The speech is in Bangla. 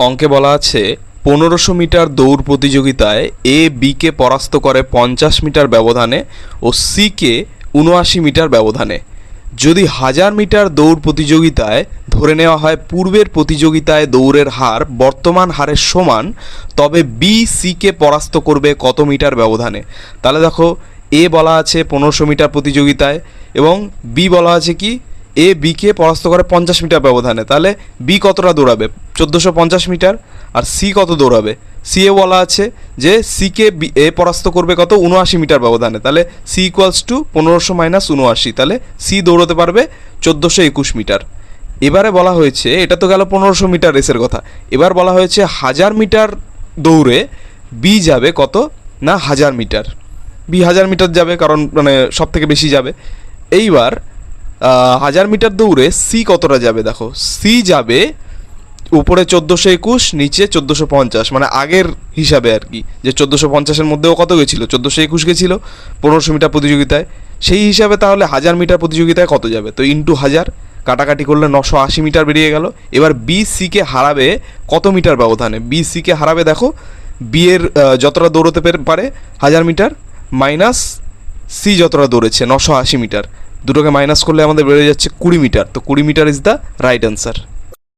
অঙ্কে বলা আছে 1500 মিটার দৌড় প্রতিযোগিতায় এ বিকে পরাস্ত করে 50 মিটার ব্যবধানে ও সিকে 79 মিটার ব্যবধানে। যদি 1000 মিটার দৌড় প্রতিযোগিতায় ধরে নেওয়া হয় পূর্বের প্রতিযোগিতায় দৌড়ের হার বর্তমান হারের সমান, তবে বি সিকে পরাস্ত করবে কত মিটার ব্যবধানে। তাহলে দেখো, এ বলা আছে 1500 মিটার প্রতিযোগিতায় এবং বি বলা আছে কি এ বিকে পরাস্ত করে 50 মিটার ব্যবধানে। তাহলে বি কতটা দৌড়াবে? 1450 মিটার। আর সি কত দৌড়াবে? সি এ বলা আছে যে সিকে এ পরাস্ত করবে কত? 79 মিটার ব্যবধানে। তাহলে সি ইকুয়ালস টু 1500 মাইনাস 79। তাহলে সি দৌড়াতে পারবে 1421 মিটার। এবারে বলা হয়েছে, এটা তো গেল 1500 মিটার রেসের কথা। এবার বলা হয়েছে 1000 মিটার দৌড়ে বি যাবে কত না 1000 মিটার। বি 1000 মিটার যাবে, কারণ মানে সব থেকে বেশি যাবে। এইবার 1000 মিটার দৌড়ে সি কতটা যাবে? দেখো, সি যাবে উপরে 1421, নিচে 1450, মানে আগের হিসাবে আর কি, যে 1450-এর মধ্যেও কত গেছিলো? 1421 গেছিলো 1500 মিটার প্রতিযোগিতায়। সেই হিসাবে তাহলে 1000 মিটার প্রতিযোগিতায় কত যাবে? তো ইন্টু 1000, কাটাকাটি করলে 980 মিটার বেরিয়ে গেল। এবার বি সিকে হারাবে কত মিটার ব্যবধানে? বি সিকে হারাবে, দেখো, বি এর যতটা দৌড়তে পারে 1000 মিটার মাইনাস সি যতটা দৌড়েছে 980 মিটার, দুটোকে মাইনাস করলে আমাদের বেড়ে যাচ্ছে 20 মিটার। তো 20 মিটার ইজ দ্য রাইট অ্যান্সার।